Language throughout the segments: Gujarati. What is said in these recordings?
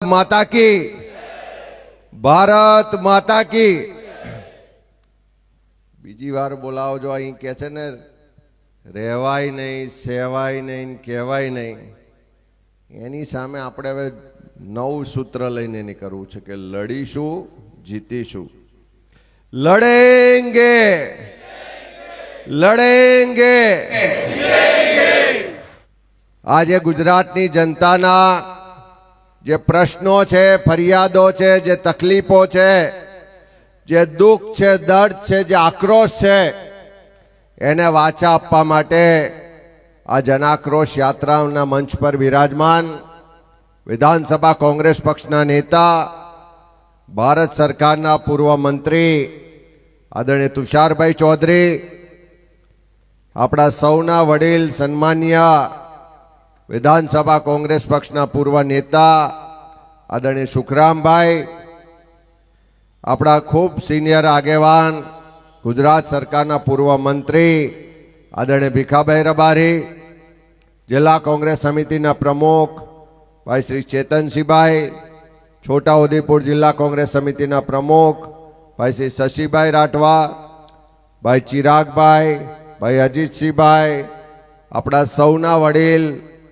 माता की, भारत माता की। बीजी वार बोलाओ जो अहीं कहे छे ने રહેવાય નહીં, સેવાય નહીં, કહેવાય નહીં, એની સામે આપણે હવે નવું સૂત્ર લઈને નીકળવું છે કે લડીશું, જીતીશું, લડેંગે લડેંગે। આજે ગુજરાતની જનતાના જે પ્રશ્નો છે, ફરિયાદો છે, જે તકલીફો છે, જે દુઃખ છે, દર્દ છે, જે આક્રોશ છે, એને વાચા આપવા માટે આ જનાક્રોશ યાત્રાના મંચ પર વિરાજમાન વિધાનસભા કોંગ્રેસ પક્ષના નેતા, ભારત સરકારના પૂર્વ મંત્રી આદરણીય તુષારભાઈ ચૌધરી, આપણા સૌના વડીલ સન્માનીય વિધાનસભા કોંગ્રેસ પક્ષના પૂર્વ નેતા આદરણીય સુખરામભાઈ, આપણા ખૂબ સિનિયર આગેવાન ગુજરાત સરકારના પૂર્વ મંત્રી આદરણીય ભીખાભાઈ રબારી, જિલ્લા કોંગ્રેસ સમિતિના પ્રમુખ ભાઈ શ્રી ચેતનસિંહભાઈ, છોટાઉદેપુર જિલ્લા કોંગ્રેસ સમિતિના પ્રમુખ ભાઈ શ્રી શશીભાઈ રાઠવા, ભાઈ ચિરાગભાઈ, ભાઈ અજીતસિંહભાઈ, આપણા સૌના વડીલ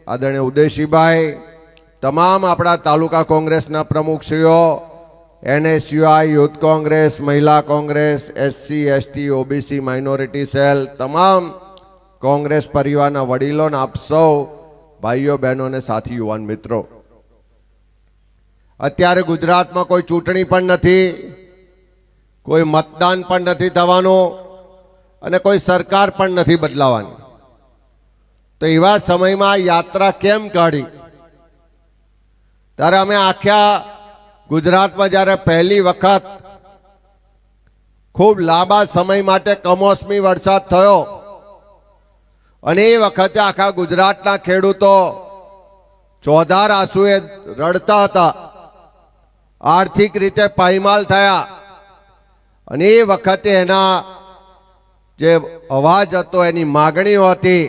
આદરણીય ઉદયસિંહભાઈ, તમામ આપણા તાલુકા કોંગ્રેસના પ્રમુખશ્રીઓ, NSUI, યુથ કોંગ્રેસ, મહિલા Congress, SC, ST, OBC, minority cell, તમામ કોંગ્રેસ પરિવારના વડીલો, આપ સૌ ભાઈઓ બહેનો અને સાથી યુવાન મિત્રો, અત્યારે ગુજરાતમાં કોઈ ચૂંટણી પણ નથી, કોઈ મતદાન પણ નથી થવાનું અને કોઈ સરકાર પણ નથી બદલાવાની, તો એવા સમયમાં યાત્રા કેમ કાઢી? ત્યારે અમે આખ્યા ગુજરાતમાં જ્યારે પહેલી વખત ખૂબ લાંબા સમય માટે કમોસમી વરસાદ થયો અને એ વખતે આખા ગુજરાતના ખેડૂતો ચોધાર આંસુએ રડતા હતા, આર્થિક રીતે પાયમાલ થયા અને એ વખતે એના જે અવાજ હતો, એની માગણીઓ હતી,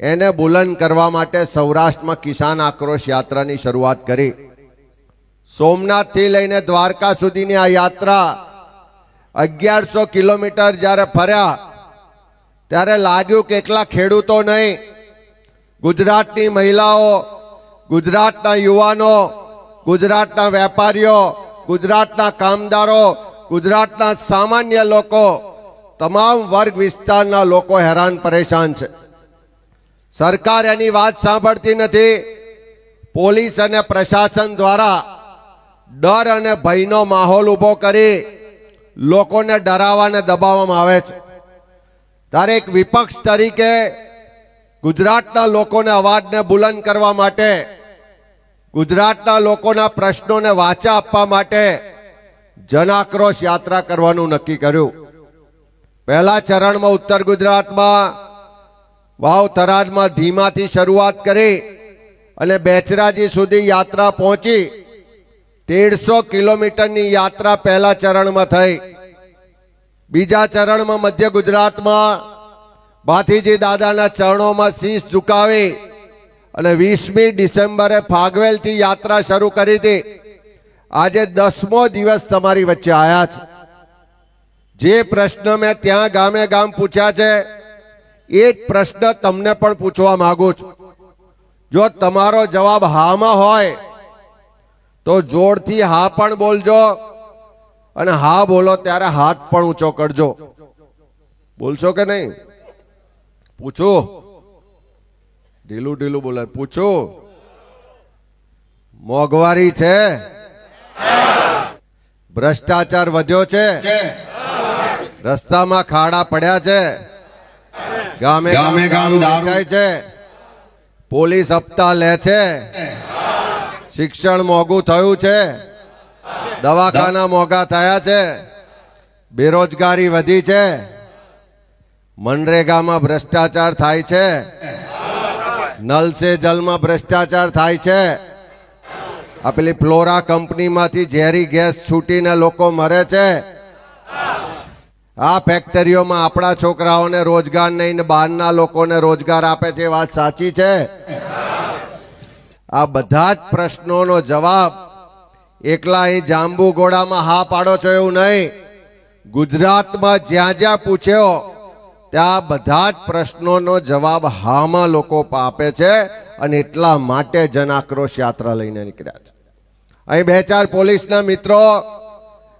એને બુલંદ કરવા માટે સૌરાષ્ટ્રમાં કિસાન આક્રોશ યાત્રાની શરૂઆત કરી। સોમનાથથી લઈને દ્વારકા સુધીની આ યાત્રા 1100 કિલોમીટર જ્યારે ફર્યા ત્યારે લાગ્યું કે એકલા ખેડૂતો નહીં, ગુજરાતની મહિલાઓ, ગુજરાતના યુવાનો, ગુજરાતના વેપારીઓ, ગુજરાતના કામદારો, ગુજરાતના સામાન્ય લોકો, તમામ વર્ગ વિસ્તારના લોકો હેરાન પરેશાન છે। સરકાર એની વાત સાંભળતી નથી। પોલીસ અને પ્રશાસન દ્વારા ડર અને ભયનો માહોલ ઊભો કરી લોકોને ડરાવવા અને દબાવવામાં આવે છે। ત્યારે એક વિપક્ષ તરીકે ગુજરાતના લોકોને અવાજને બુલંદ કરવા માટે, ગુજરાતના લોકોના પ્રશ્નોને વાચા આપવા માટે જનાક્રોશ યાત્રા કરવાનું નક્કી કર્યું। પહેલા ચરણમાં ઉત્તર ગુજરાતમાં વાવ થરાદમાં ધીમાથી શરૂઆત કરી અને બેચરાજી સુધી યાત્રા પહોંચી। 150 કિલોમીટરની યાત્રા પહેલા ચરણમાં થઈ। બીજા ચરણમાં મધ્ય ગુજરાતમાં ભાથીજી દાદાના ચરણોમાં શીશ ઝુકાવી અને 20મી ડિસેમ્બરે ફાગવેલથી યાત્રા શરૂ કરી હતી। આજે 10મો દિવસ તમારી વચ્ચે આવ્યા છે। જે પ્રશ્ન મેં ત્યાં ગામે ગામ પૂછ્યા છે એ જ પ્રશ્ન તમને પણ પૂછવા માંગુ છું। જો તમારો જવાબ હામાં હોય તો જોરથી હા પણ બોલજો અને હા બોલો ત્યારે હાથ પણ ઊંચો કરજો। બોલશો કે નહીં? પૂછું? ઢીલું ઢીલું બોલાય, પૂછું? મોંઘવારી છે? ભ્રષ્ટાચાર વધ્યો છે? રસ્તામાં ખાડા પડ્યા છે? ગામે ગામ દારૂ વેચાય છે? પોલીસ હપ્તા લે છે? શિક્ષણ મોંઘું થયું છે? દવાખાના મોંઘા થયા છે? બેરોજગારી વધી છે? મનરેગામાં ભ્રષ્ટાચાર થાય છે? નલ સે જલમાં ભ્રષ્ટાચાર થાય છે? આ પેલી ફ્લોરા કંપનીમાંથી ઝેરી ગેસ છૂટીને લોકો મરે છે? આ ફેક્ટરીઓમાં આપણા છોકરાઓને રોજગાર નહીં, બહારના લોકોને રોજગાર આપે છે, વાત સાચી છે? આ બધા જ પ્રશ્નોનો જવાબ એકલા અહીં જાંબુઘોડામાં હા પાડો છો એવું નહીં, ગુજરાતમાં જ્યાં જ્યાં પૂછ્યો ત્યાં બધા જ પ્રશ્નોનો જવાબ હામાં લોકો આપે છે અને એટલા માટે જન આક્રોશ યાત્રા લઈને નીકળ્યા છે. અહીં બે ચાર પોલીસના મિત્રો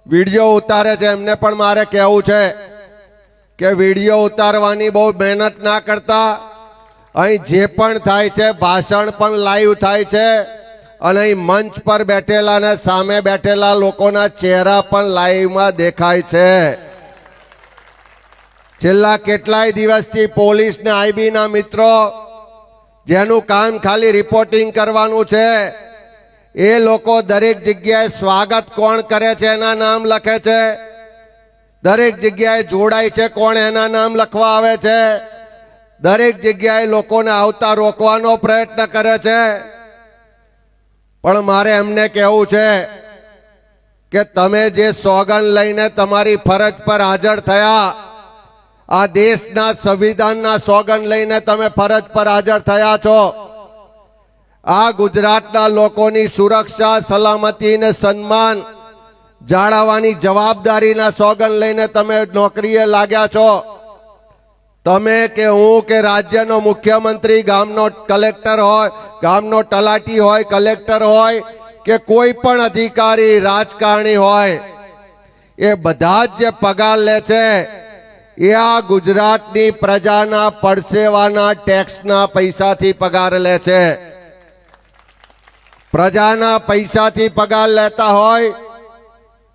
વિડીયો ઉતારે છે, એમને પણ મારે કહેવું છે કે વિડીયો ઉતારવાની બહુ મહેનત ના કરતા. અહીં જે પણ થાય છે ભાષણ પણ લાઈવ થાય છે અને અહીં મંચ પર બેઠેલા ને સામે બેઠેલા લોકોના ચહેરા પણ લાઈવમાં દેખાય છે. છેલ્લા કેટલાય દિવસથી પોલીસ ને આઈબી ના મિત્રો જેનું કામ ખાલી રિપોર્ટિંગ કરવાનું છે, એ લોકો દરેક જગ્યાએ સ્વાગત કોણ કરે છે એના નામ લખે છે, દરેક જગ્યાએ જોડાય છે કોણ એના નામ લખવા આવે છે, દરેક જગ્યાએ લોકોને આવતા રોકવાનો પ્રયત્ન કરે છે. પણ મારે એમને કહેવું છે કે તમે જે સોગંદ લઈને તમારી ફરજ પર હાજર થયા, આ દેશના સંવિધાનના સોગંદ લઈને તમે ફરજ પર હાજર થયા છો, આ ગુજરાતના લોકોની સુરક્ષા સલામતી અને સન્માન જાળવવાની જવાબદારીના સોગંદ લઈને તમે નોકરીએ લાગ્યા છો. તમે કે હું કે રાજ્યનો મુખ્યમંત્રી, ગામનો કલેક્ટર હોય, ગામનો તલાટી હોય, કલેક્ટર હોય કે કોઈ પણ અધિકારી રાજકારણી હોય, એ બધા જ જે પગાર લે છે એ આ ગુજરાતની પ્રજાના પરસેવાના ટેક્સના પૈસાથી પગાર લે છે. પ્રજાના પૈસાથી પગાર લેતા હોય,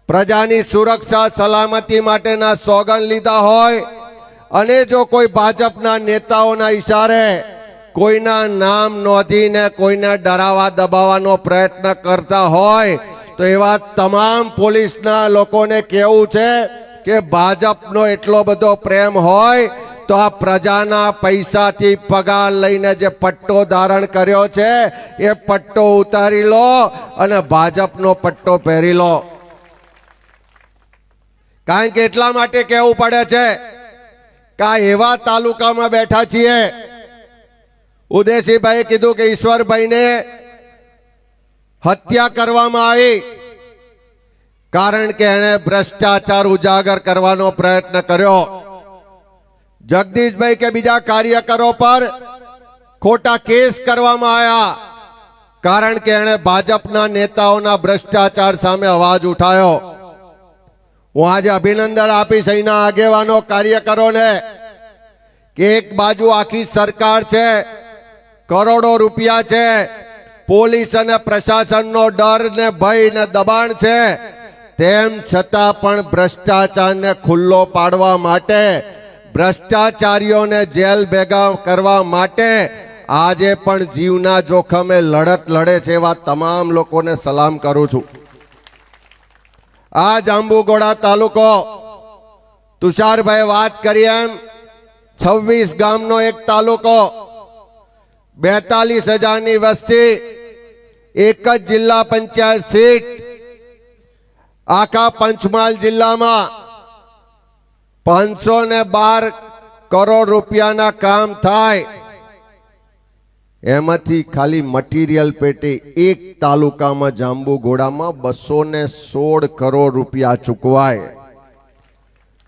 પ્રજાની સુરક્ષા સલામતી માટેના સોગંદ લીધા હોય અને જો કોઈ ભાજપના નેતાઓના ઈશારે કોઈના નામ નોંધીને કોઈને ડરાવવા દબાવવાનો પ્રયત્ન કરતા હોય તો એવા તમામ પોલીસના લોકોને કહેવું છે કે ભાજપનો એટલો બધો પ્રેમ હોય તો આ પ્રજાના પૈસાથી પગાર લઈને જે પટ્ટો ધારણ કર્યો છે એ પટ્ટો ઉતારી લો અને ભાજપનો પટ્ટો પહેરી લો. કારણ કે એટલા માટે કહેવું પડે છે કે આ એવા તાલુકામાં બેઠા છીએ, ઉદયસિંહભાઈએ કીધું કે ઈશ્વરભાઈને હત્યા કરવામાં આવી કારણ કે એણે ભ્રષ્ટાચાર ઉજાગર કરવાનો પ્રયત્ન કર્યો. જગદીશભાઈ કે બીજા કાર્યકરો પર ખોટા કેસ કરવામાં આવ્યા કારણ કે એણે ભાજપના નેતાઓના ભ્રષ્ટાચાર સામે અવાજ ઉઠાવ્યો. હું આજે અભિનંદન આપીશ અહીંના આગેવાનો કાર્યકરોને કે એક બાજુ આખી સરકાર છે, કરોડો રૂપિયા છે, પોલીસ અને પ્રશાસનનો ડર ને ભય ને દબાણ છે, તેમ છતાં પણ ભ્રષ્ટાચારને ખુલ્લો પાડવા માટે, ભ્રષ્ટાચારીઓને જેલ ભેગા કરવા માટે આજે પણ જીવના જોખમે લડત લડે છે એવા તમામ લોકોને સલામ કરું છું. આ જાંબુઘોડા તાલુકો તુષારભાઈ વાત કરી એમ 26 ગામનો એક તાલુકો, 42,000ની વસ્તી, એક જ જિલ્લા પંચાયત સીટ, આખા પંચમહાલ જિલ્લામાં 512 કરોડ રૂપિયાના કામ થાય, એમાંથી ખાલી મટીરિયલ પેટે એક તાલુકામાં જાંબુઘોડામાં 216 કરોડ રૂપિયા ચૂકવાય.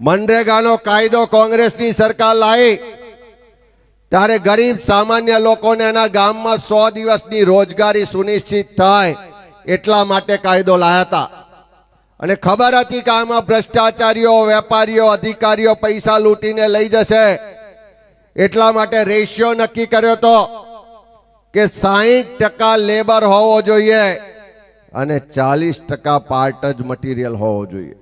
મનરેગાનો કાયદો કોંગ્રેસની સરકાર લાવી ત્યારે ગરીબ સામાન્ય લોકોને એના ગામમાં 100 દિવસની રોજગારી સુનિશ્ચિત થાય એટલા માટે કાયદો લાયા હતા. અને ખબર હતી કે આમાં ભ્રષ્ટાચારીઓ, વેપારીઓ, અધિકારીઓ પૈસા લૂંટીને લઈ જશે, એટલા માટે રેશિયો નક્કી કર્યો હતો કે 60% લેબર હોવો જોઈએ અને 40% પાર્ટ જ મટીરિયલ હોવો જોઈએ.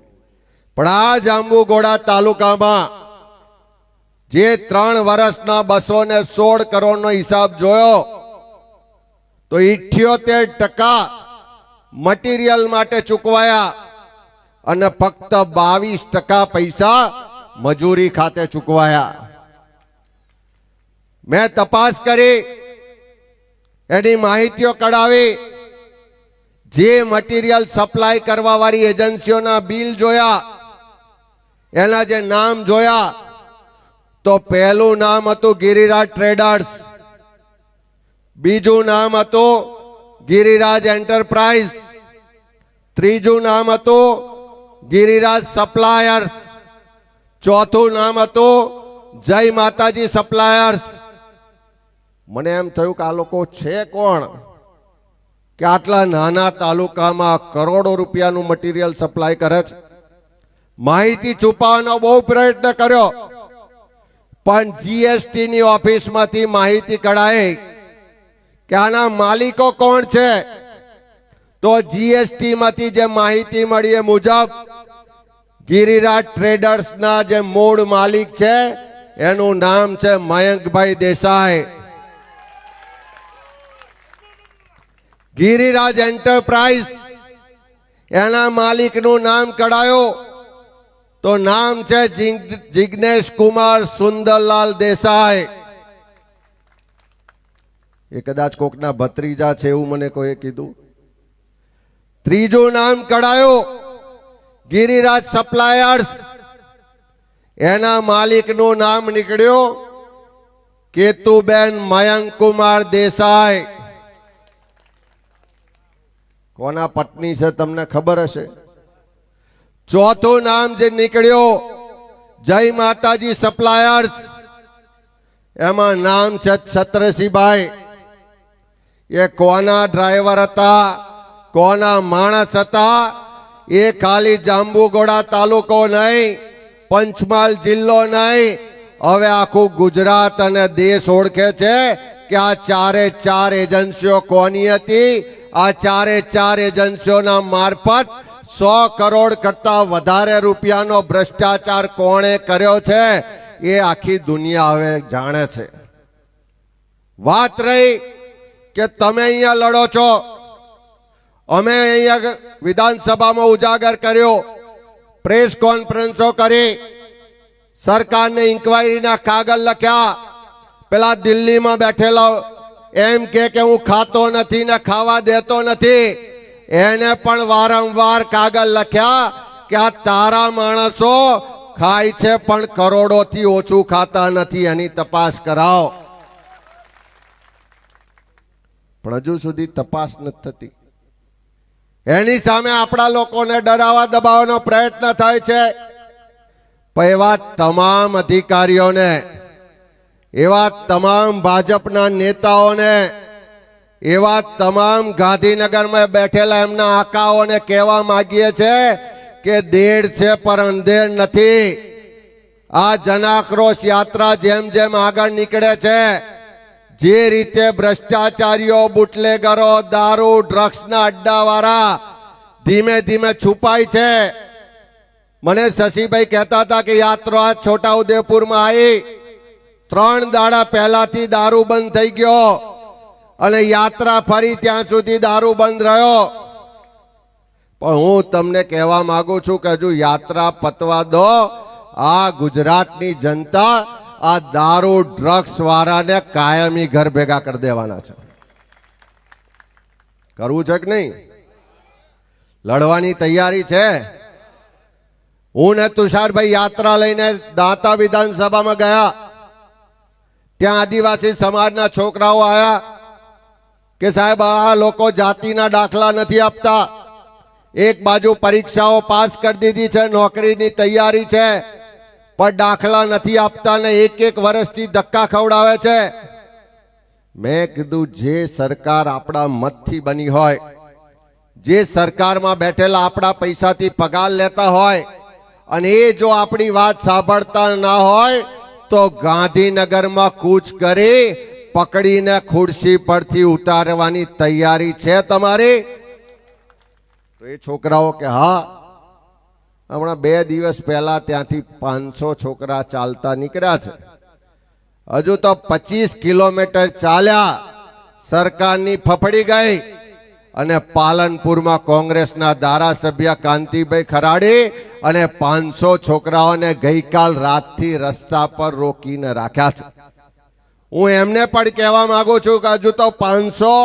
પણ આ જાંબુઘોડા તાલુકામાં જે 3 વર્ષના 216 કરોડનો હિસાબ જોયો તો 78% મટીરિયલ માટે ચૂકવાયા અને ફક્ત 22% પૈસા મજૂરી ખાતે ચૂકવાયા. મેં તપાસ કરી, એની માહિતીઓ કઢાવી, જે મટીરિયલ સપ્લાય કરવા વાળી એજન્સીઓના બિલ જોયા, એના જે નામ જોયા તો પહેલું નામ હતું ગિરિરાજ ટ્રેડર્સ, બીજું નામ હતું ગિરિરાજ એન્ટરપ્રાઇઝ ત્રીજું નામ હતું ગિરિરાજ સપ્લાયર્સ, ચોથું નામ હતું જય માતાજી સપ્લાયર્સ. મને એમ થયું કે આ લોકો છે કોણ કે આટલા નાના તાલુકામાં કરોડો રૂપિયાનું મટીરિયલ સપ્લાય કરે છે. માહિતી છુપાવવાનો બહુ પ્રયત્ન કર્યો, પણ જીએસટી ની ઓફિસમાંથી માહિતી કઢાઈ કે આના માલિકો કોણ છે. તો જીએસટી માંથી જે માહિતી મળી એ મુજબ ગિરિરાજ ટ્રેડર્સ ના જે મૂળ માલિક છે એનું નામ છે મયંકભાઈ દેસાઈ. ગિરિરાજ એન્ટરપ્રાઇઝ એના માલિકનું નામ કઢાયો તો નામ છે જિગ્નેશ કુમાર સુંદરલાલ દેસાઈ. એ કદાચ કોકના ભત્રીજા છે એવું મને કોઈ કીધું. ત્રીજું નામ કઢાયું ગિરિરાજ સપ્લાયર્સ, એના માલિકનું નામ નીકળ્યું કેતુબેન મયંક કુમાર દેસાઈ. કોના પત્ની છે તમને ખબર હશે. ચોથું નામ જે નીકળ્યું જય માતાજી સપ્લાયર્સ, એમાં નામ છે છત્રસિંહભાઈ. એ કોના ડ્રાઈવર હતા, કોના માણસ હતા એ ખાલી જાંબુઘોડા તાલુકો નહીં, પંચમહાલ જિલ્લો નહીં, હવે આખું ગુજરાત અને દેશ ઓળખે છે કે આ ચારે ચાર એજન્સીઓ કોની હતી. આ ચારે ચાર એજન્સીઓના મારફત 100 કરોડ કરતા વધારે રૂપિયાનો ભ્રષ્ટાચાર કોણે કર્યો છે એ આખી દુનિયા હવે જાણે છે. વાત રહી કે તમે અહીંયા લડો છો, અમે અહીંયા વિધાનસભામાં ઉજાગર કર્યો, પ્રેસ કોન્ફરન્સો કરી, સરકારને ઇન્ક્વાયરીના કાગળ લખ્યા. પેલા દિલ્હીમાં બેઠેલો એમ કે હું ખાતો નથી ને ખાવા દેતો નથી, એને પણ વારંવાર કાગળ લખ્યા કે આ તારા માણસો ખાય છે પણ કરોડોથી ઓછું ખાતા નથી, એની તપાસ કરાવો. પણ હજુ સુધી તપાસ નથી થતી. એની સામે આપણા લોકોને ડરાવવા દબાવવાનો પ્રયત્ન થાય છે. પણ એવા તમામ અધિકારીઓને, એવા તમામ ભાજપના નેતાઓને, એવા તમામ ગાંધીનગરમાં બેઠેલા એમના આકાઓને કહેવા માંગીએ છે કે દેડ છે પર અંધેર નથી. આ જનાક્રોશ યાત્રા જેમ જેમ આગળ નીકળે છે, જે રીતે ભ્રષ્ટાચારીઓ, બુટલેગરો, દારૂ, ડ્રગ્સના અડ્ડાવાળા ધીમે ધીમે છુપાય છે. મને શશીભાઈ કહેતા હતા કે યાત્રા છોટાઉદેપુરમાં આવી, 3 દાડા પહેલાથી દારૂ બંધ થઈ ગયો અને યાત્રા ફરી ત્યાં સુધી દારૂ બંધ રહ્યો. પણ હું તમને કહેવા માંગુ છું કે હજુ યાત્રા પતવા દો. આ ગુજરાતની જનતા આ દારૂ ડ્રગ્સ વાળાને કાયમી ઘર ભેગા કરી દેવાના છે. કરવું છે કે નહીં? લડવાની તૈયારી છે? હું ને તુષારભાઈ યાત્રા લઈને દાંતા વિધાનસભામાં ગયા. ત્યાં આદિવાસી સમાજના છોકરાઓ આવ્યા કે સાહેબ આ લોકો જાતિના દાખલા નથી આપતા. એક બાજુ પરીક્ષાઓ પાસ કરી દીધી છે, નોકરીની તૈયારી છે, પણ દાખલા નથી આપતા ને 1 વર્ષથી ધક્કા ખવડાવે છે. મેં કીધું જે સરકાર આપણા મતથી બની હોય, જે સરકારમાં બેઠેલા આપણા પૈસાથી પગાર લેતા હોય અને એ જો આપણી વાત સાંભળતા ના હોય તો ગાંધીનગરમાં કૂચ કરી પકડીને ખુરશી પરથી ઉતારવાની તૈયારી છે તમારી? તો એ છોકરાઓ કે હા. હમણાં 2 દિવસ પહેલા ત્યાંથી 500 છોકરા ચાલતા નીકળ્યા છે. હજુ તો 25 કિલોમીટર ચાલ્યા, સરકારની ફફડી ગઈ અને પાલનપુરમાં કોંગ્રેસના ધારાસભ્ય કાંતિભાઈ ખરાડી અને 500 છોકરાઓને ગઈકાલ રાતથી રસ્તા પર રોકીને રાખ્યા છે. હું એમને પણ કહેવા માંગુ છું કે હજુ તો 500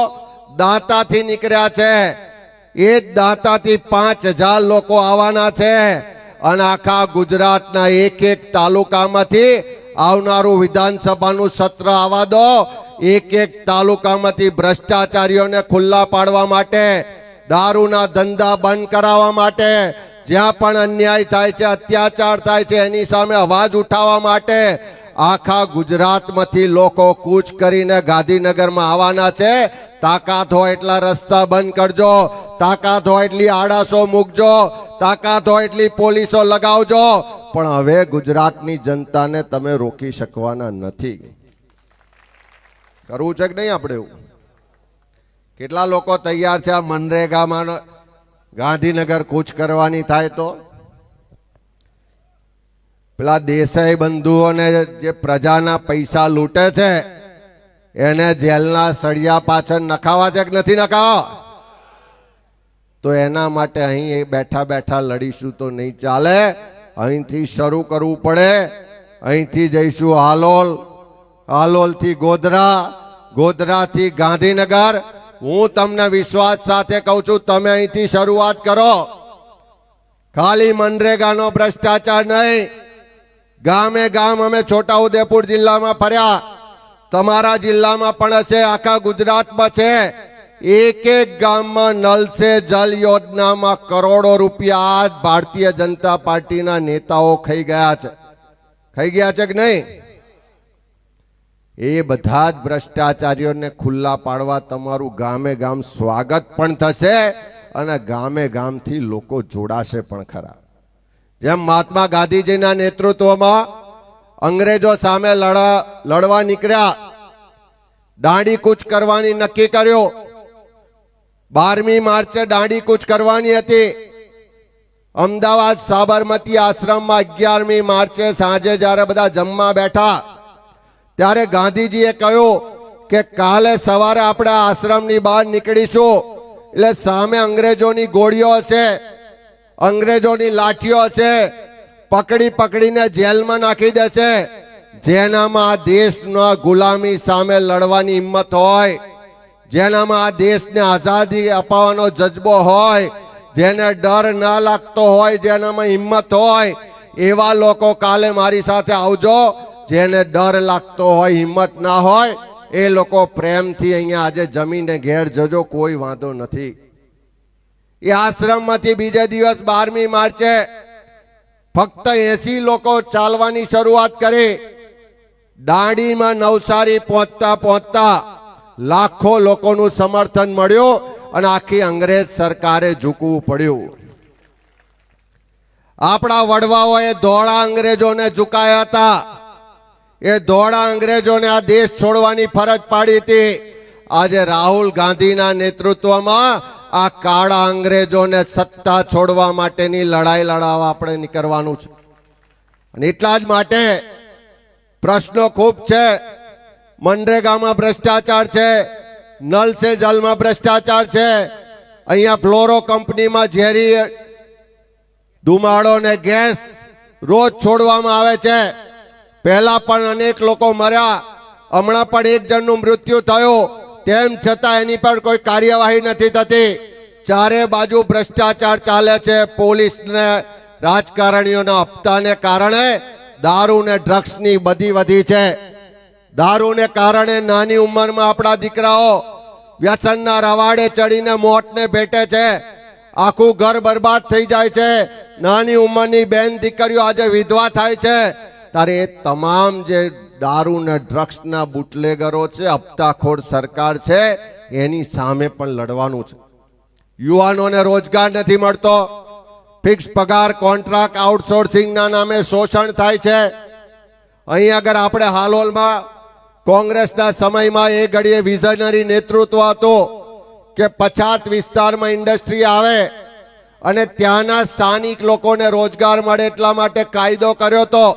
દાંતાથી નીકળ્યા છે. એ જ દાંતાથી 5000 લોકો આવવાના છે અને આખા ગુજરાતના એક તાલુકામાંથી આવનારું વિધાનસભાનું સત્ર આવવા દો. એક તાલુકામાંથી ભ્રષ્ટાચારીઓને ખુલ્લા પાડવા માટે, દારૂના ધંધા બંધ કરાવવા માટે, જ્યાં પણ અન્યાય થાય છે, અત્યાચાર થાય છે, એની સામે અવાજ ઉઠાવવા માટે આખા ગુજરાતમાંથી લોકો કૂચ કરીને ગાંધીનગરમાં આવવાના છે. તાકાત હોય એટલા રસ્તા બંધ કરજો, તાકાત હોય એટલી આડાસો મૂકજો, તાકાત હોય એટલી પોલીસો લગાવજો, પણ હવે ગુજરાતની જનતાને તમે રોકી શકવાના નથી. કરવું છે કે નહીં આપણે એવું? કેટલા લોકો તૈયાર છે આ મનરેગામાં ગાંધીનગર કૂચ કરવાની થાય તો? પેલા દેસાઈ બંધુઓને જે પ્રજાના પૈસા લૂંટે છે એને જેલના સળિયા પાછળ નખાવા છે કે નથી નખાવા? તો એના માટે અહીં બેઠા બેઠા લડીશું તો નહીં ચાલે. અહીંથી શરૂ કરવું પડે. અહીંથી જઈશું હાલોલ, હાલોલથી ગોધરા, ગોધરાથી ગાંધીનગર. હું તમને વિશ્વાસ સાથે કહું છું, તમે અહીંથી શરૂઆત કરો. ખાલી મનરેગાનો ભ્રષ્ટાચાર નહીં, ગામે ગામ અમે છોટાઉદેપુર જિલ્લામાં ફર્યા, તમારા જિલ્લામાં પણ છે, આખા ગુજરાતમાં છે. એક એક ગામમાં નલ સે જલ યોજનામાં કરોડો રૂપિયા આજ ભારતીય જનતા પાર્ટીના નેતાઓ ખાઈ ગયા છે. ખાઈ ગયા છે કે નહીં? એ બધા જ ભ્રષ્ટાચારીઓને ખુલ્લા પાડવા તમારું ગામે ગામ સ્વાગત પણ થશે અને ગામે ગામથી લોકો જોડાશે પણ ખરા. જેમ મહાત્મા ગાંધીજીના નેતૃત્વમાં અંગ્રેજો સામે લડવા નીકળ્યા, દાંડી કૂચ કરવાની નક્કી કર્યું. 12મી માર્ચે દાંડી કૂચ કરવાની હતી. અમદાવાદ સાબરમતી આશ્રમમાં 11મી માર્ચે સાંજે જ્યારે બધા જમવા બેઠા ત્યારે ગાંધીજીએ કહ્યું કે કાલે સવારે આપણે આશ્રમની બહાર નીકળીશું એટલે સામે અંગ્રેજોની ગોળીઓ છે, અંગ્રેજોની લાઠીઓ છે, પકડી પકડીને જેલમાં નાખી દેશે. જેનામાં આ દેશના ગુલામી સામે લડવાની હિંમત હોય, જેનામાં આ દેશને આઝાદી અપાવવાનો જજ્બો હોય, જેને ડર ના લાગતો હોય, જેનામાં હિંમત હોય, એવા લોકો કાલે મારી સાથે આવજો. જેને ડર લાગતો હોય, હિંમત ના હોય, એ લોકો પ્રેમથી અહીંયા આજે જમીને ઘેર જજો, કોઈ વાંધો નથી. એ આશ્રમમાંથી બીજે દિવસ 12મી માર્ચે ફક્ત 80 લોકો ચાલવાની શરૂઆત કરી. દાંડીમાં નવસારી પહોંચતા પહોંચતા લાખો લોકોનું સમર્થન મળ્યું અને આખી અંગ્રેજ સરકારે ઝૂકવું પડ્યું. આપણા વડવાઓએ ધોળા અંગ્રેજોને ઝુકાયા હતા. એ ધોળા અંગ્રેજોને આ દેશ છોડવાની ફરજ પાડી હતી. આજે રાહુલ ગાંધીના નેતૃત્વમાં આ કાળા અંગ્રેજોને સત્તા છોડવા માટેની લડાઈ લડાવવા આપણે નીકળવાનું છે. અને એટલા જ માટે પ્રશ્નો ખૂબ છે. મનરેગામાં ભ્રષ્ટાચાર છે, નલ સે જલમાં ભ્રષ્ટાચાર છે, અહીંયા ફ્લોરો કંપનીમાં ઝેરી ધુમાડો ને ગેસ રોજ છોડવામાં આવે છે. પહેલા પણ અનેક લોકો મર્યા, હમણાં પણ એક જણનું મૃત્યુ થયું, તેમ છતાં એની પર કોઈ કાર્યવાહી નથી થતી. ચારે બાજુ ભ્રષ્ટાચાર ચાલે છે. પોલીસને રાજકારણીઓના હપ્તાને કારણે દારૂ ને ડ્રગ્સની બધી વધી છે. દારૂને કારણે નાની ઉંમરમાં આપણા દીકરાઓ વ્યસનના રવાડે ચડીને મોતને ભેટે છે. આખું ઘર બરબાદ થઈ જાય છે. નાની ઉંમરની બેન દીકરીઓ આજે વિધવા થાય છે. ત્યારે એ તમામ જે દારૂ ને ડ્રગ્સના બુટલેગરો છે, હપ્તાખોર સરકાર છે, એની સામે પણ લડવાનું છે. યુવાનોને રોજગાર નથી મળતો. ફિક્સ પગાર, કોન્ટ્રાક્ટ, આઉટસોર્સિંગના નામે શોષણ થાય છે. અહીં અગર આપણે હાલોલમાં કોંગ્રેસના સમયમાં એ ઘડીએ વિઝનરી નેતૃત્વ હતું કે પછાત વિસ્તારમાં ઇન્ડસ્ટ્રી આવે અને ત્યાંના સ્થાનિક લોકોને રોજગાર મળે, એટલા માટે કાયદો કર્યો હતો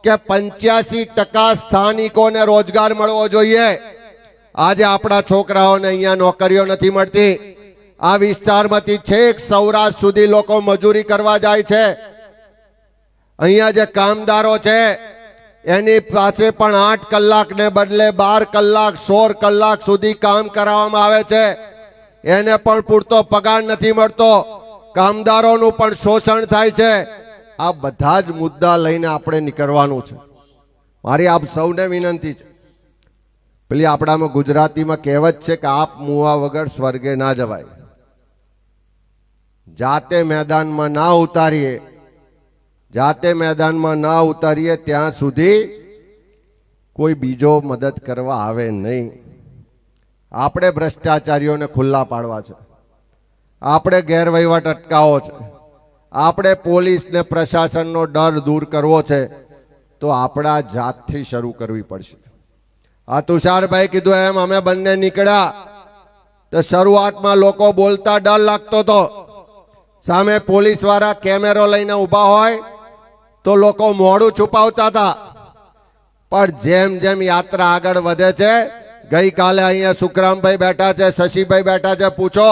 કે 85% સ્થાનિકોને રોજગાર મળવો જોઈએ. આજે આપણા છોકરાઓને અહીંયા નોકરીઓ નથી મળતી. આ વિસ્તારમાંથી છેક સૌરાષ્ટ્ર સુધી લોકો મજૂરી કરવા જાય છે. અહીંયા જે કામદારો છે એની પાસે પણ 8 કલાકને બદલે 12 કલાક 16 કલાક સુધી કામ કરાવવામાં આવે છે. એને પણ પૂરતો પગાર નથી મળતો. કામદારોનું પણ શોષણ થાય છે. આ બધા જ મુદ્દા લઈને આપણે નીકળવાનું છે. મારી આપ સૌને વિનંતી છે, પેલી આપણામાં ગુજરાતીમાં કહેવત છે કે આપ મુવા વગર સ્વર્ગે ના જવાય. જાતે મેદાનમાં ના ઉતારીએ, જાતે મેદાનમાં ના ઉતારીએ ત્યાં સુધી કોઈ બીજો મદદ કરવા આવે નહીં. આપણે ભ્રષ્ટાચારીઓને ખુલ્લા પાડવા છે, આપણે ગેરવહીવટ અટકાવવો છે, આપણે પોલીસ ને પ્રશાસનનો ડર દૂર કરવો છે, તો આપણા જાતથી શરૂ કરવી પડશે. આ તુષારભાઈ કીધું એમ અમે બંને નીકળ્યા તો શરૂઆતમાં લોકો બોલતા ડર લાગતો હતો. સામે પોલીસ વાળા કેમેરો લઈને ઊભા હોય તો લોકો મોઢું છુપાવતા હતા. પણ જેમ જેમ યાત્રા આગળ વધે છે, ગઈકાલે અહીંયા સુખરામભાઈ બેઠા છે, શશીભાઈ બેઠા છે, પૂછો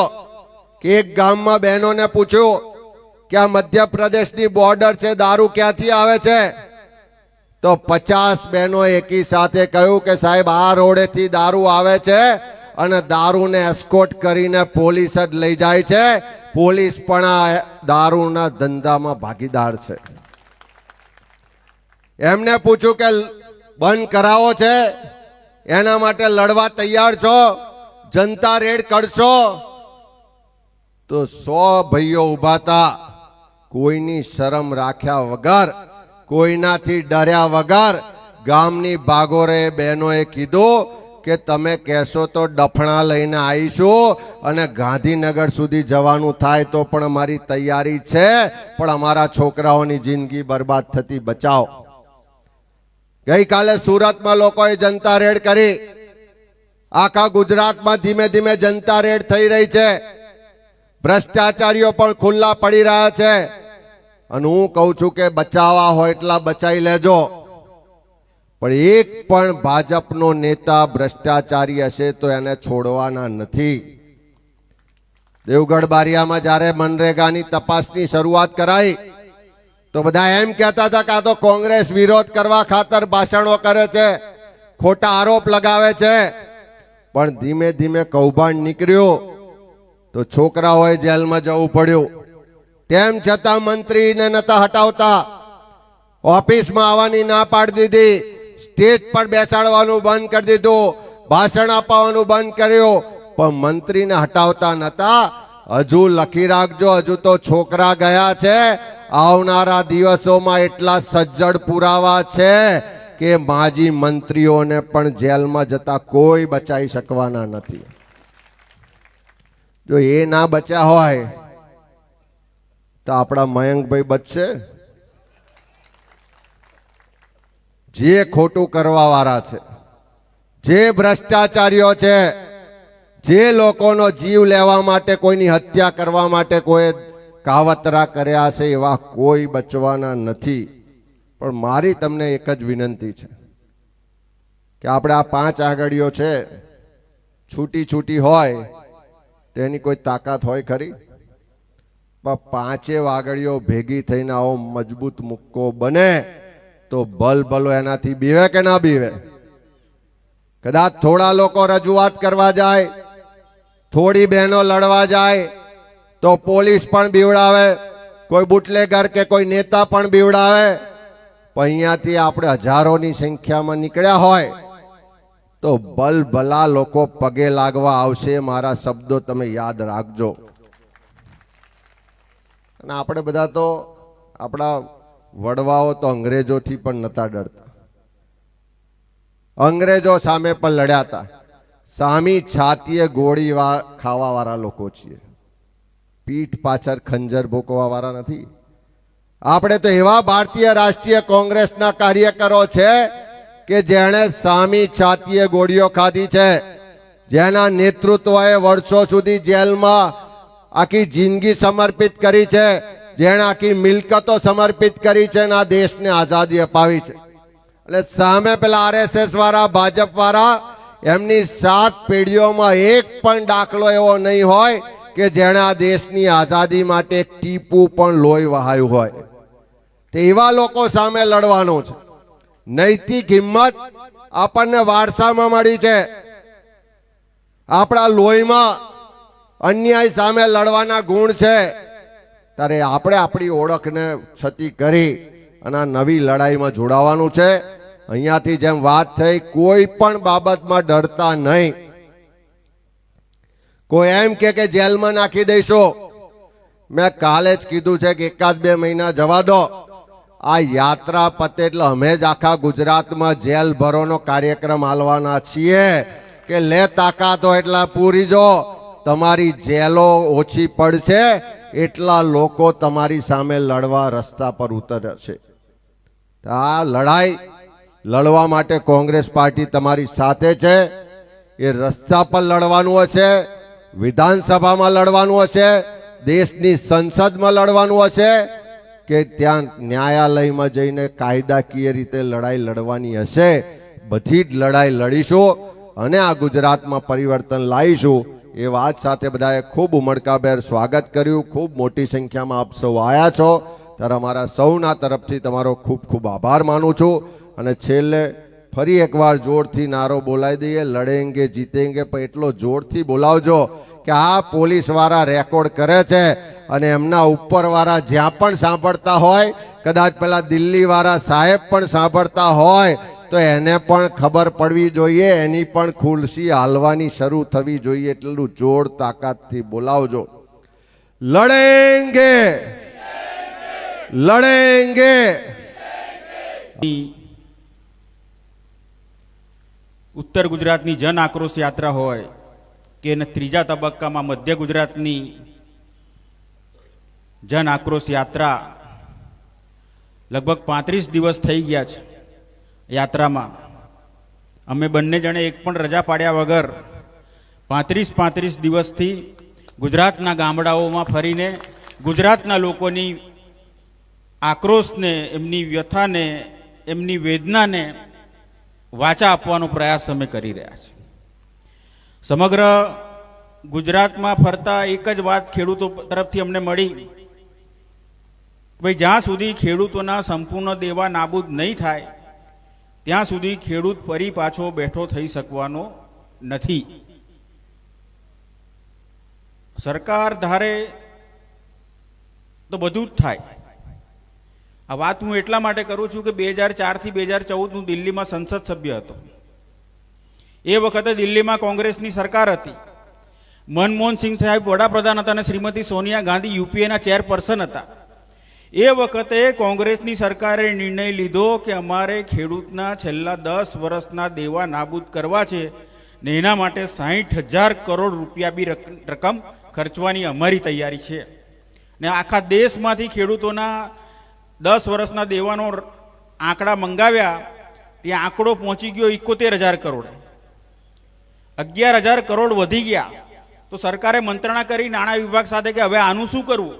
કે એક ગામમાં બહેનોને પૂછ્યું કે આ મધ્યપ્રદેશની બોર્ડર છે, દારૂ ક્યાંથી આવે છે? તો 50 બહેનો એકી સાથે કહ્યું કે સાહેબ આ રોડેથી દારૂ આવે છે અને દારૂને એસ્કોર્ટ કરીને પોલીસ જ લઈ જાય છે. પોલીસ પણ આ દારૂના ધંધામાં ભાગીદાર છે. એમને પૂછ્યું કે બંધ કરાવો છે, એના માટે લડવા તૈયાર છો? જનતા રેડ કરશો? તો 100 ભાઈઓ ઉભા હતા, કોઈની શરમ રાખ્યા વગર, કોઈનાથી ડર્યા વગર ગામની ભાગોરે બહેનોએ કીધું કે તમે કહેશો તો ડફણા લઈને આવીશું અને ગાંધીનગર સુધી જવાનું થાય તો પણ અમારી તૈયારી છે, પણ અમારા છોકરાઓની જિંદગી બરબાદ થતી બચાવો. ગઈકાલે સુરતમાં લોકોએ જનતા રેડ કરી. આખા ગુજરાતમાં ધીમે ધીમે જનતા રેડ થઈ રહી છે. ભ્રષ્ટાચારીઓ પણ ખુલ્લા પડી રહ્યા છે. અને હું કહું છું કે બચાવવા હોય એટલા બચાવી લેજો, પણ એક પણ ભાજપનો નેતા ભ્રષ્ટાચારી હશે તો એને છોડવાના નથી. દેવગઢ બારિયામાં જ્યારે મનરેગાની તપાસની શરૂઆત કરાઈ તો બધા એમ કહેતા હતા કે આ તો કોંગ્રેસ વિરોધ કરવા ખાતર ભાષણો કરે છે, ખોટા આરોપ લગાવે છે. પણ ધીમે ધીમે કૌભાંડ નીકળ્યું તો છોકરાઓએ જેલમાં જવું પડ્યું. તેમ છતાં મંત્રીને નતા હટાવતા, ઓફિસમાં આવવાની ના પાડી દીધી, સ્ટેજ પર બેસાડવાનું બંધ કરી દીધું, ભાષણ આપવાનું બંધ કર્યું, પણ મંત્રીને હટાવતા નતા. હજુ લખી રાખજો, હજુ તો છોકરા ગયા છે. આવનારા દિવસોમાં એટલા સજ્જડ પુરાવા છે કે માજી મંત્રીઓને પણ જેલમાં જતા કોઈ બચાવી શકવાના નથી. જો એ ના બચ્યા હોય તો આપણા મયંકભાઈ બચશે? જે ખોટું કરવા વાળા છે, જે ભ્રષ્ટાચારીઓ છે, જે લોકોનો જીવ લેવા માટે, કોઈની હત્યા કરવા માટે કોઈ કાવતરા કર્યા છે, એવા કોઈ બચવાના નથી. પણ મારી તમને એક જ વિનંતી છે કે આપણે આ 5 આંગળીઓ છે, છૂટી છૂટી હોય તેની કોઈ તાકાત હોય ખરી? પણ 5 આંગળીઓ ભેગી થઈને આવો મજબૂત મુક્કો બને તો ભલો એનાથી બીવે કે ના બીવે? કદાચ થોડા લોકો રજૂઆત કરવા જાય, થોડી બહેનો લડવા જાય તો પોલીસ પણ બીવડાવે, કોઈ બુટલેગર કે કોઈ નેતા પણ બીવડાવે. પણ અહીંયાથી આપણે હજારોની સંખ્યામાં નીકળ્યા હોય તો ભલા લોકો પગે લાગવા આવશે. મારા શબ્દો તમે યાદ રાખજો. અને આપણે બધા તો, આપણા વડવાઓ તો અંગ્રેજોથી પણ નતા ડરતા, અંગ્રેજો સામે પણ લડ્યા હતા. સામી છાતીએ ગોળી ખાવા વાળા લોકો છીએ, પીઠ પાછળ ખંજર ભોકવા વાળા નથી. આપણે તો એવા ભારતીય રાષ્ટ્રીય કોંગ્રેસના કાર્યકરો છે કે જેણે સામી છાતીએ ગોળીઓ ખાધી છે, જેના નેતૃત્વએ વર્ષો સુધી જેલમાં આખી જિંદગી સમર્પિત કરી છે, જેણે આખી મિલકતો સમર્પિત કરી છે અને આ દેશને આઝાદી અપાવી છે. એટલે સામે પેલા RSS વાળા, ભાજપ વાળા, એમની 7 પેઢીઓમાં એક પણ દાખલો એવો નહીં હોય કે જેણે આ દેશની આઝાદી માટે એક ટીપું પણ લોહી વહાયું હોય. તે એવા લોકો સામે લડવાનું છે. નૈતિક હિંમત આપણને વારસામાં મળી છે. આપણા લોહીમાં અન્યાય સામે લડવાના ગુણ છે. ત્યારે આપણે આપણી ઓળખને છતી કરી અને આ નવી લડાઈમાં જોડાવાનું છે. અહીંયાથી જેમ વાત થઈ, કોઈ પણ બાબતમાં ડરતા નહીં. કોઈ એમ કે જેલમાં નાખી દઈશું, મેં કાલે જ કીધું છે કે 1-2 મહિના જવા દો, આ યાત્રા પતે એટલે અમે જ આખા ગુજરાતમાં જેલ ભરોનો કાર્યક્રમ આલવાના છીએ કે લે તાકાત હોય એટલા પૂરી જો, તમારી જેલો ઓછી પડશે એટલા લોકો તમારી સામે લડવા રસ્તા પર ઉતરશે. આ લડાઈ લડવા માટે કોંગ્રેસ પાર્ટી તમારી સાથે છે. એ રસ્તા પર લડવાનું હશે, વિધાનસભામાં લડવાનું હશે, દેશની સંસદમાં લડવાનું હશે કે ત્યાં ન્યાયાલયમાં જઈને કાયદાકીય રીતે લડાઈ લડવાની હશે. બધી જ લડાઈ લડીશું અને આ ગુજરાતમાં પરિવર્તન લાવીશું. એ વાત સાથે બધાએ ખૂબ ઉમળકાભેર સ્વાગત કર્યું. ખૂબ મોટી સંખ્યામાં આપ સૌ આવ્યા છો ત્યારે અમારા સૌના તરફથી તમારો ખૂબ ખૂબ આભાર માનું છું. અને છેલ્લે ફરી એકવાર જોરથી નારો બોલાવી દઈએ, લડેંગે જીતેંગે, પણ એટલો જોરથી બોલાવજો કે આ પોલીસવાળા રેકોર્ડ કરે છે અને એમના ઉપરવાળા જ્યાં પણ સાંભળતા હોય, કદાચ પેલા દિલ્હીવાળા સાહેબ પણ સાંભળતા હોય તો એને પણ ખબર પડવી જોઈએ, એની પણ ખુરશી હાલવાની શરૂ થવી જોઈએ. એટલું જોર તાકાતથી બોલાવજો. લડેંગે લડેંગે. ઉત્તર ગુજરાતની જન આક્રોશ યાત્રા હોય કે ત્રીજા તબક્કામાં મધ્ય ગુજરાતની જન આક્રોશ યાત્રા લગભગ 35 દિવસ થઈ ગયા છે. યાત્રામાં અમે બંને જણે એક પણ રજા પાડ્યા વગર 35 દિવસથી ગુજરાતના ગામડાઓમાં ફરીને ગુજરાતના લોકોની આક્રોશને, એમની વ્યથાને, એમની વેદનાને વાચા આપવાનો પ્રયાસ અમે કરી રહ્યા છીએ. સમગ્ર ગુજરાતમાં ફરતા એક જ વાત ખેડૂતો તરફથી અમને મળી, ભાઈ જ્યાં સુધી ખેડૂતોના સંપૂર્ણ દેવા નાબૂદ નહીં થાય ત્યાં સુધી ખેડૂત ફરી પાછો બેઠો થઈ શકવાનો નથી. સરકાર ધારે તો બધું જ થાય. આ વાત હું એટલા માટે કરું છું કે 2004 થી 2014 હું દિલ્હીમાં સંસદ સભ્ય હતો. એ વખતે દિલ્હીમાં કોંગ્રેસની સરકાર હતી. મનમોહન સિંહ સાહેબ વડાપ્રધાન હતા અને શ્રીમતી સોનિયા ગાંધી યુપીએના ચેરપર્સન હતા. એ વખતે કોંગ્રેસની સરકારે નિર્ણય લીધો કે અમારે ખેડૂતના છેલ્લા 10 વર્ષના દેવા નાબૂદ કરવા છે ને એના માટે 60,000 કરોડ રૂપિયા બી રકમ ખર્ચવાની અમારી તૈયારી છે. ને આખા દેશમાંથી ખેડૂતોના 10 વર્ષના દેવાનો આંકડા મંગાવ્યા. ત્યાં આંકડો પહોંચી ગયો 71,000 કરોડ. 11,000 કરોડ વધી ગયા. તો સરકારે મંત્રણા કરી નાણાં વિભાગ સાથે કે હવે આનું શું કરવું.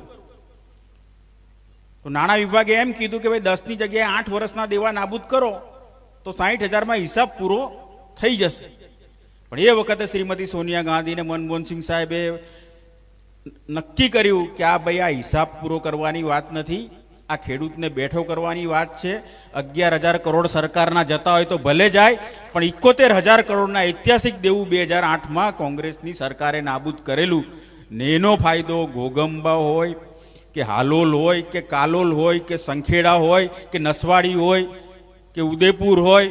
તો નાણાં વિભાગે એમ કીધું કે ભાઈ 10ની જગ્યાએ 8 વર્ષના દેવા નાબૂદ કરો તો 60,000માં હિસાબ પૂરો થઈ જશે. પણ એ વખતે શ્રીમતી સોનિયા ગાંધી અને મનમોહન સિંહ સાહેબે નક્કી કર્યું કે આ ભાઈ આ હિસાબ પૂરો કરવાની વાત નથી, આ ખેડૂતને બેઠો કરવાની વાત છે. 11,000 કરોડ સરકારના જતા હોય તો ભલે જાય, પણ 71,000 કરોડના ઐતિહાસિક દેવું 2008માં કોંગ્રેસની સરકારે નાબૂદ કરેલું. ને એનો ફાયદો ઘોગંબા હોય કે હાલોલ હોય કે કાલોલ હોય કે સંખેડા હોય કે નસવાડી હોય કે ઉદયપુર હોય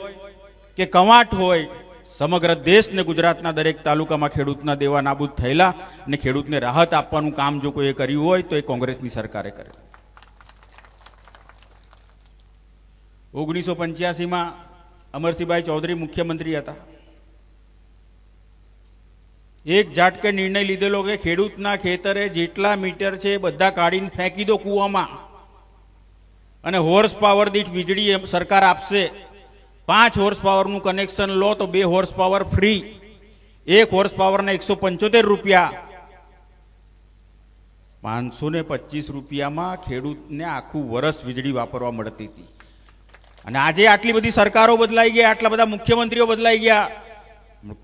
કે કવાંટ હોય, સમગ્ર દેશ ને ગુજરાતના દરેક તાલુકામાં ખેડૂતના દેવા નાબૂદ થયેલા. અને ખેડૂતને રાહત આપવાનું કામ જો કોઈએ કર્યું હોય તો એ કોંગ્રેસની સરકારે કરેલું. 1985માં અમરસિંહભાઈ ચૌધરી મુખ્યમંત્રી હતા. એક ઝાટકે નિર્ણય લીધેલો કે ખેડૂતના ખેતરે જેટલા મીટર છે બધા કાઢીને ફેંકી દો કૂવામાં, અને હોર્સ પાવર દીઠ વીજળી સરકાર આપશે. 5 હોર્સ પાવરનું કનેક્શન લો તો 2 હોર્સ પાવર ફ્રી. 1 હોર્સ પાવરના 175 રૂપિયા. 525 રૂપિયામાં ખેડૂતને આખું વર્ષ વીજળી વાપરવા મળતી હતી. અને આજે આટલી બધી સરકારો બદલાઈ ગયા, આટલા બધા મુખ્યમંત્રીઓ બદલાઈ ગયા,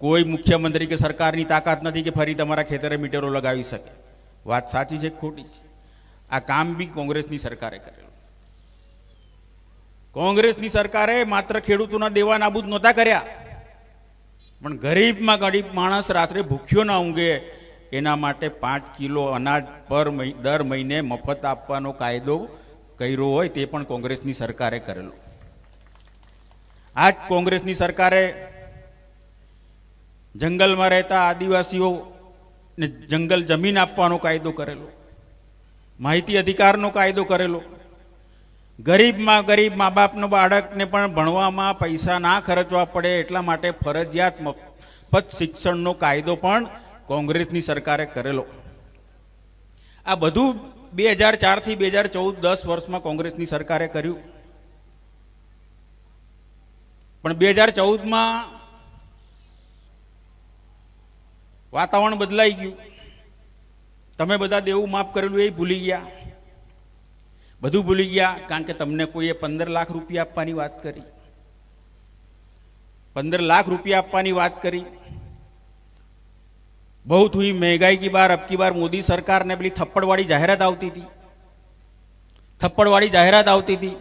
કોઈ મુખ્યમંત્રી કે સરકારની તાકાત નથી કે ફરી તમારા ખેતરે મીટરો લગાવી શકે. વાત સાચી છે ખોટી છે? આ કામ બી કોંગ્રેસની સરકારે કરેલું. કોંગ્રેસની સરકારે માત્ર ખેડૂતોના દેવા નાબૂદ નહોતા કર્યા, પણ ગરીબમાં ગરીબ માણસ રાત્રે ભૂખ્યો ના ઊંઘે એના માટે 5 કિલો અનાજ દર મહિને મફત આપવાનો કાયદો કર્યો હોય તે પણ કોંગ્રેસની સરકારે કરેલો. આ જ કોંગ્રેસની સરકારે જંગલમાં રહેતા આદિવાસીઓને જંગલ જમીન આપવાનો કાયદો કરેલો. માહિતી અધિકારનો કાયદો કરેલો, ગરીબમાં ગરીબ મા બાપનો બાળકને પણ ભણવામાં પૈસા ના ખર્ચવા પડે એટલા માટે ફરજિયાત મફત શિક્ષણનો કાયદો પણ કોંગ્રેસની સરકારે કરેલો. આ બધું 2004 થી 2014 10 વર્ષમાં કોંગ્રેસની સરકારે કર્યું. પણ 2014માં વાતાવરણ બદલાઈ ગયું. તમે બધા દેવું માફ કરેલું એ ભૂલી ગયા, બધું ભૂલી ગયા. કારણ કે તમને કોઈએ 15 લાખ રૂપિયા આપવાની વાત કરી, 15 लाख रुपया આપવાની વાત કરી. बहुत हुई महंगाई की बार, अब की बार मोदी सरकार ने पेली थप्पड़वाड़ी जाहिरात आवती थी, थप्पड़वाड़ी जाहिरात आवती थी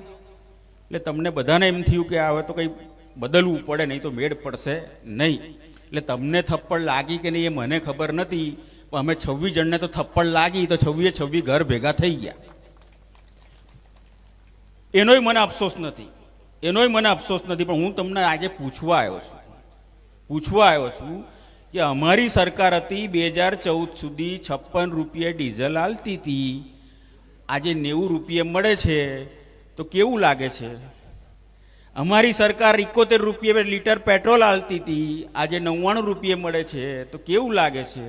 એટલે તમને બધાને એમ થયું કે હવે તો કંઈ બદલવું પડે, નહીં તો મેળ પડશે નહીં. એટલે તમને થપ્પડ લાગી કે નહીં એ મને ખબર નથી, પણ અમે 26 જણને તો થપ્પડ લાગી, તો 26 ઘર ભેગા થઈ ગયા. એનોય મને અફસોસ નથી, એનોય મને અફસોસ નથી. પણ હું તમને આજે પૂછવા આવ્યો છું કે અમારી સરકાર હતી 2014 સુધી 56 રૂપિયા ડીઝલ આલતી હતી, આજે 90 રૂપિયા મળે છે તો કેવું લાગે છે? અમારી સરકાર 71 રૂપિયા લીટર પેટ્રોલ આલતી હતી, આજે 99 રૂપિયા મળે છે તો કેવું લાગે છે?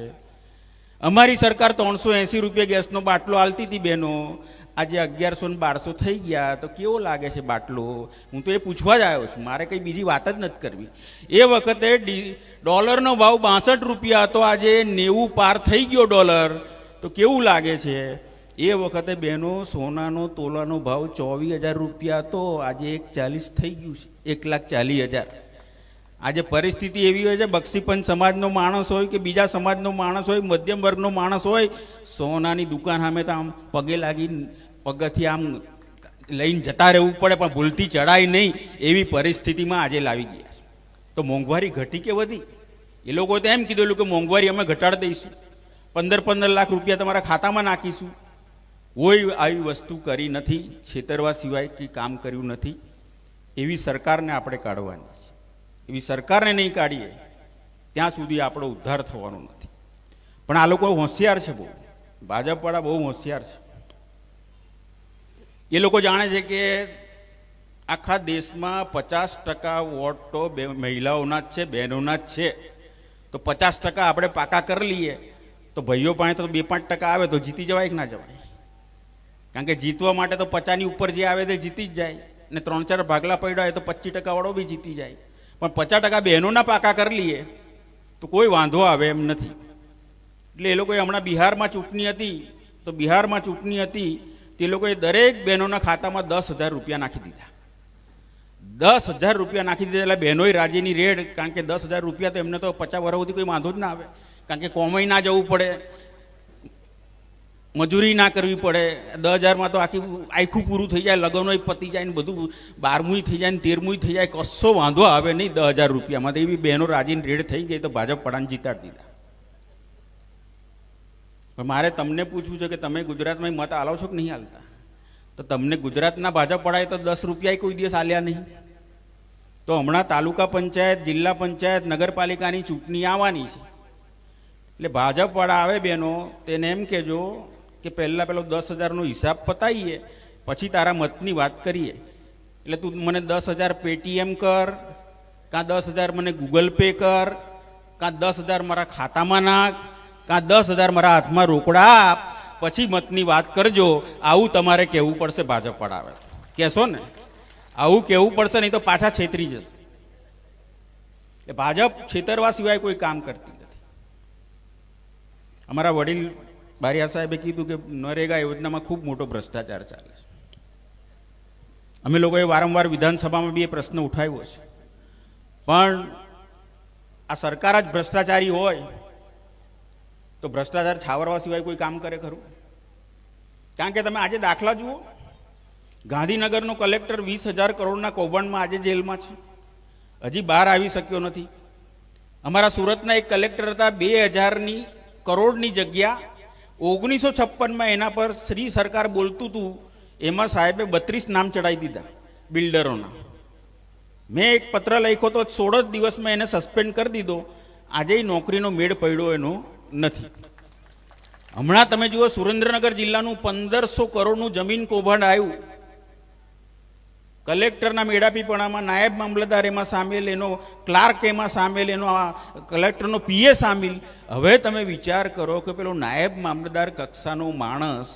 અમારી સરકાર 380 રૂપિયા ગેસનો બાટલો આલતી હતી બહેનો, આજે 1100 ને 1200 થઈ ગયા તો કેવો લાગે છે બાટલો? હું તો એ પૂછવા જ આવ્યો છું, મારે કંઈ બીજી વાત જ નથી કરવી. એ વખતે ડોલરનો ભાવ 62 રૂપિયા હતો, આજે 90 પાર થઈ ગયો ડોલર, તો કેવું લાગે છે? એ વખતે બહેનો સોનાનો તોલાનો ભાવ 24,000 રૂપિયા હતો, આજે 1,40,000 થઈ ગયું છે, 1,40,000. આજે પરિસ્થિતિ એવી હોય છે, બક્ષીપંચ સમાજનો માણસ હોય કે બીજા સમાજનો માણસ હોય, મધ્યમ વર્ગનો માણસ હોય, સોનાની દુકાન સામે તો આમ પગે લાગી પગથી આમ લઈને જતા રહેવું પડે, પણ ભૂલથી ચડાય નહીં એવી પરિસ્થિતિમાં આજે લાવી ગયા છે. તો મોંઘવારી ઘટી કે વધી? એ લોકોએ તો એમ કીધેલું કે મોંઘવારી અમે ઘટાડી દઈશું, 15 લાખ રૂપિયા તમારા ખાતામાં નાખીશું. કોઈ આવી વસ્તુ કરી નથી, છેતરવા સિવાય કંઈ કામ કર્યું નથી. એવી સરકારને આપણે કાઢવાની છે. એવી સરકારને નહીં કાઢીએ ત્યાં સુધી આપણો ઉદ્ધાર થવાનો નથી. પણ આ લોકો હોશિયાર છે, બહુ ભાજપવાળા બહુ હોશિયાર છે. એ લોકો જાણે છે કે આખા દેશમાં 50% વોટ તો મહિલાઓના જ છે, બહેનોના જ છે, તો 50% આપણે પાકા કરી લઈએ તો ભાઈઓ પાસે તો 2-5% આવે તો જીતી જવાય કે ના જવાય? કારણ કે જીતવા માટે તો 50ની ઉપર જે આવે તે જીતી જ જાય, ને 3-4 ભાગલા પડ્યા હોય તો 25% વાળો બી જીતી જાય. પણ 50% બહેનોના પાકા કરી લઈએ તો કોઈ વાંધો આવે એમ નથી. એટલે એ લોકોએ હમણાં બિહારમાં ચૂંટણી હતી, તો બિહારમાં ચૂંટણી હતી તે લોકોએ દરેક બહેનોના ખાતામાં 10,000 રૂપિયા નાખી દીધા. 10,000 રૂપિયા નાખી દીધા. એટલે બહેનોય રાજીની રેડ, કારણ કે 10,000 રૂપિયા તો એમને તો 50 વર્ષ સુધી કોઈ વાંધો જ ના આવે, કારણ કે કોમય ના જવું પડે, મજૂરી ના કરવી પડે. 10,000માં તો આખું પૂરું થઈ જાય, લગ્નોય પતી જાય ને બધું 12મું થઈ જાય ને 13મું થઈ જાય, કશો વાંધો આવે નહીં 10,000 રૂપિયામાં. તો એવી બહેનો રાજીની રેડ થઈ ગઈ તો ભાજપ પડાને જીતાડી દીધા. પણ મારે તમને પૂછવું છે કે તમે ગુજરાતમાં મત આલો છો કે નહીં આલતા? તો તમને ગુજરાતના ભાજપ પડાય તો 10 રૂપિયા કોઈ દિવસ આલ્યા નહીં. તો હમણાં તાલુકા પંચાયત, જિલ્લા પંચાયત, નગરપાલિકાની ચૂંટણી આવવાની છે, એટલે ભાજપવાળા આવે બહેનો તેને એમ કહેજો કે પહેલાં પેલો 10,000નો હિસાબ પતાવીએ પછી તારા મતની વાત કરીએ. એટલે તું મને 10,000 પેટીએમ કર, કાં 10,000 મને ગૂગલ પે કર, કાં 10,000 મારા ખાતામાં નાખ, કાં 10,000 મારા હાથમાં રોકડા આપ, પછી મતની વાત કરજો. આવું તમારે કહેવું પડશે ભાજપવાળા આવે. કહેશો ને? આવું કહેવું પડશે, નહીં તો પાછા છેતરી જશે. એટલે ભાજપ છેતરવા સિવાય કોઈ કામ કરતી નથી. અમારા વડીલ બારિયા સાહેબે કીધું કે નરેગા યોજનામાં ખૂબ મોટો ભ્રષ્ટાચાર ચાલે છે. અમે લોકોએ વારંવાર વિધાનસભામાં બી એ પ્રશ્ન ઉઠાવ્યો છે, પણ આ સરકાર જ ભ્રષ્ટાચારી હોય તો ભ્રષ્ટાચાર છાવરવા સિવાય કોઈ કામ કરે ખરું? કારણ કે તમે આજે દાખલા જુઓ, ગાંધીનગરનો કલેક્ટર 20,000 કરોડના કૌભાંડમાં આજે જેલમાં છે, હજી બહાર આવી શક્યો નથી. અમારા સુરતના એક કલેક્ટર હતા, 2,000 કરોડની જગ્યા 1956માં એના પર શ્રી સરકાર બોલતું હતું, એમાં સાહેબે 32 નામ ચડાવી દીધા બિલ્ડરોના. મેં એક પત્ર લખ્યો તો 16 જ દિવસમાં એને સસ્પેન્ડ કરી દીધો. આજે નોકરીનો મેળ પડ્યો એનો નથી. હમણાં તમે જુઓ સુરેન્દ્રનગર જિલ્લાનું 1500 કરોડનું જમીન કૌભાંડ આવ્યું. કલેક્ટરના મેળાપીપણામાં નાયબ મામલતદાર એમાં સામેલ, એનો ક્લાર્ક એમાં સામેલ, એનો કલેક્ટરનો પીએ સામેલ. હવે તમે વિચાર કરો કે પેલો નાયબ મામલતદાર કક્ષાનો માણસ,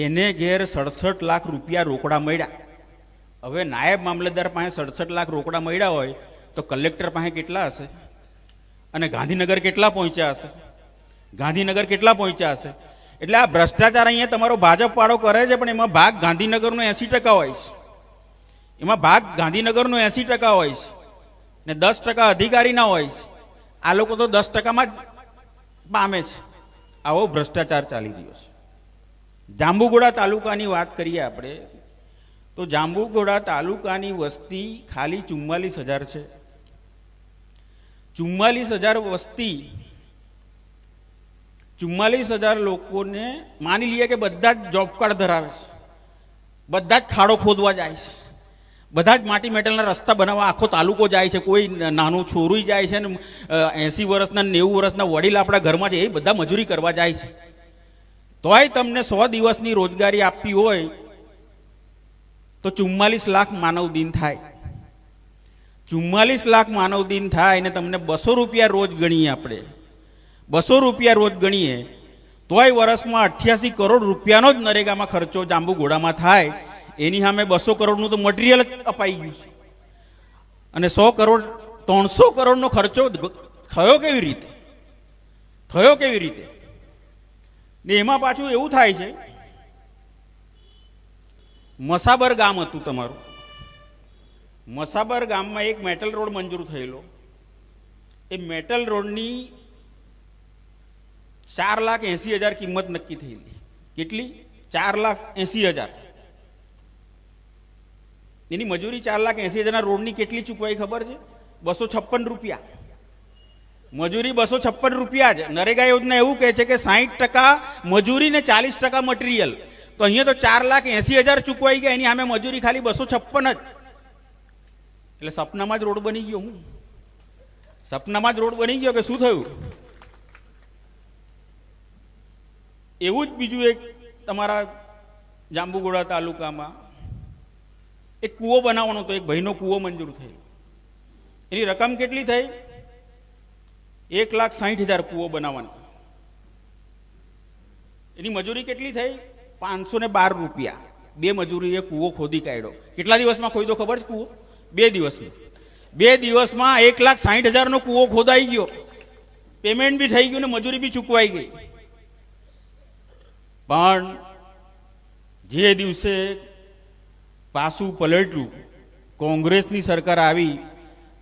એને ઘેર 67 લાખ રૂપિયા રોકડા મળ્યા. હવે નાયબ મામલતદાર પાસે 67 લાખ રોકડા મળ્યા હોય તો કલેક્ટર પાસે કેટલા હશે? અને ગાંધીનગર કેટલા પહોંચ્યા હશે? ગાંધીનગર કેટલા પહોંચ્યા હશે? એટલે આ ભ્રષ્ટાચાર અહીંયા તમારો ભાજપ વાળો કરે છે, પણ એમાં ભાગ ગાંધીનગરનો 80% હોય છે. એમાં ભાગ ગાંધીનગરનો 80% હોય છે ને 10% અધિકારીના હોય છે. આ લોકો તો 10%માં જ પામે છે. આવો ભ્રષ્ટાચાર ચાલી રહ્યો છે. જાંબુઘોડા તાલુકાની વાત કરીએ આપણે તો જાંબુઘોડા તાલુકાની વસ્તી ખાલી 44,000 છે. 44,000 વસ્તી, 44,000 લોકોને માની લઈએ કે બધા જ જોબ કાર્ડ ધરાવે છે, બધા જ ખાડો ખોદવા જાય છે, બધા જ માટી મેટલના રસ્તા બનાવવા આખો તાલુકો જાય છે. કોઈ નાનું છોરું જાય છે ને 80 વર્ષના 90 વર્ષના વડીલ આપણા ઘરમાં છે, એ બધા મજૂરી કરવા જાય છે. તોય તમને 100 દિવસની રોજગારી આપવી હોય તો 44 લાખ માનવ દિન થાય. 44 લાખ માનવ દિન થાય ને તમને 200 રૂપિયા રોજ ગણીએ આપણે, 200 રૂપિયા રોજ ગણીએ તોય વર્ષમાં 88 કરોડ રૂપિયાનો જ નરેગામાં ખર્ચો જાંબુઘોડામાં થાય. એની સામે 200 કરોડનું તો મટીરિયલ જ અપાઈ ગયું છે. અને 100 કરોડ 300 કરોડનો ખર્ચો થયો કેવી રીતે? થયો કેવી રીતે? ને એમાં પાછું એવું થાય છે, મસાબર ગામ હતું તમારું, મસાબર ગામમાં એક મેટલ રોડ મંજૂર થયેલો. એ મેટલ રોડની 4,80,000 કિંમત નક્કી થયેલી. કેટલી? 4,80,000. એની મજૂરી 4,80,000 રોડની કેટલી ચૂકવાઈ ખબર છે? 256 રૂપિયા. મજૂરી 256 રૂપિયા જ. નરેગા યોજના એવું કહે છે કે 60% મજૂરી ને 40% મટીરિયલ. તો અહીંયા તો 4,80,000 ચૂકવાઈ ગયા, એની સામે મજૂરી ખાલી 256 જ. એટલે સપનામાં જ રોડ બની ગયો. હું સપનામાં જ રોડ બની ગયો કે શું થયું? એવું જ બીજું એક તમારા જાંબુઘોડા તાલુકામાં એક કૂવો બનાવવાનો હતો. એક ભાઈનો કૂવો મંજૂર થયો. એની રકમ કેટલી થઈ? 1,60,000 કૂવો બનાવવાનો. એની મજૂરી કેટલી થઈ? 512 રૂપિયા. 2 મજૂરીએ કૂવો ખોદી કાઢ્યો. કેટલા દિવસમાં ખોદ્યો ખબર છે કૂવો? 2 દિવસમાં. 2 દિવસમાં 1,60,000 નો કૂવો ખોદાઈ ગયો. પેમેન્ટ બી થઈ ગયું ને મજૂરી બી ચૂકવાઈ ગઈ. પણ જે દિવસે પાછું પલટ્યું, કોંગ્રેસની સરકાર આવી,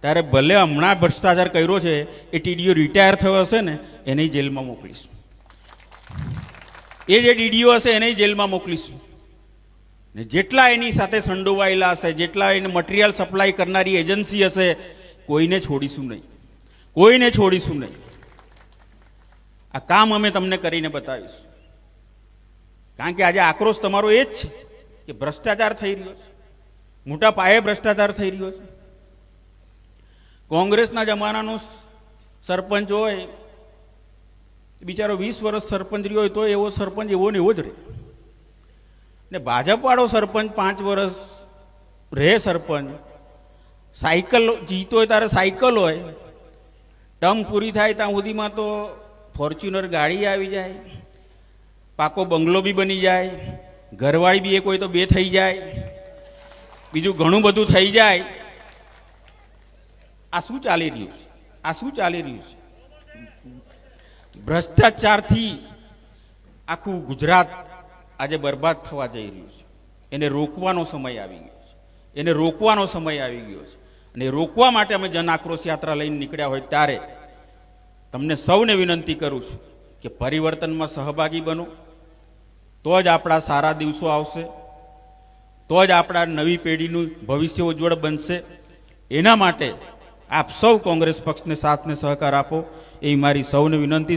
ત્યારે ભલે હમણાં ભ્રષ્ટાચાર કર્યો છે, એ ટીડીઓ રિટાયર થયો હશે ને એને જેલમાં મોકલીશું. એ જે ડીડીઓ હશે એને જેલમાં મોકલીશું. ને જેટલા એની સાથે સંડોવાયેલા હશે, જેટલા એને મટીરિયલ સપ્લાય કરનારી એજન્સી હશે, કોઈને છોડીશું નહીં, કોઈને છોડીશું નહીં. આ કામ અમે તમને કરીને બતાવીશું. કારણ કે આજે આક્રોશ તમારો એ જ છે કે ભ્રષ્ટાચાર થઈ રહ્યો છે, મોટા પાયે ભ્રષ્ટાચાર થઈ રહ્યો છે. કોંગ્રેસના જમાનાનો સરપંચ હોય, બિચારો 20 વર્ષ સરપંચ રહ્યો હોય તો એવો સરપંચ એવો ને એવો જ રહે. ને ભાજપ વાળો સરપંચ 5 વર્ષ રહે સરપંચ, સાયકલ જીતો હોય ત્યારે સાયકલ હોય, ટર્મ પૂરી થાય ત્યાં સુધીમાં તો ફોર્ચ્યુનર ગાડી આવી જાય, પાકો બંગલો બી બની જાય, ઘરવાળી બી એક હોય તો 2 થઈ જાય, બીજું ઘણું બધું થઈ જાય. આ શું ચાલી રહ્યું છે? આ શું ચાલી રહ્યું છે? ભ્રષ્ટાચારથી આખું ગુજરાત આજે બરબાદ થવા જઈ રહ્યું છે. એને રોકવાનો સમય આવી ગયો છે. એને રોકવાનો સમય આવી ગયો છે. અને રોકવા માટે અમે જન આક્રોશ યાત્રા લઈને નીકળ્યા હોય ત્યારે તમને સૌને વિનંતી કરું છું કે પરિવર્તનમાં સહભાગી બનો. તો જ આપણા સારા દિવસો આવશે, તો જ આપણા નવી પેઢીનું ભવિષ્ય ઉજ્જવળ બનશે. એના માટે આપ સૌ કોંગ્રેસ પક્ષને સાથને સહકાર આપો, એ મારી સૌને વિનંતી.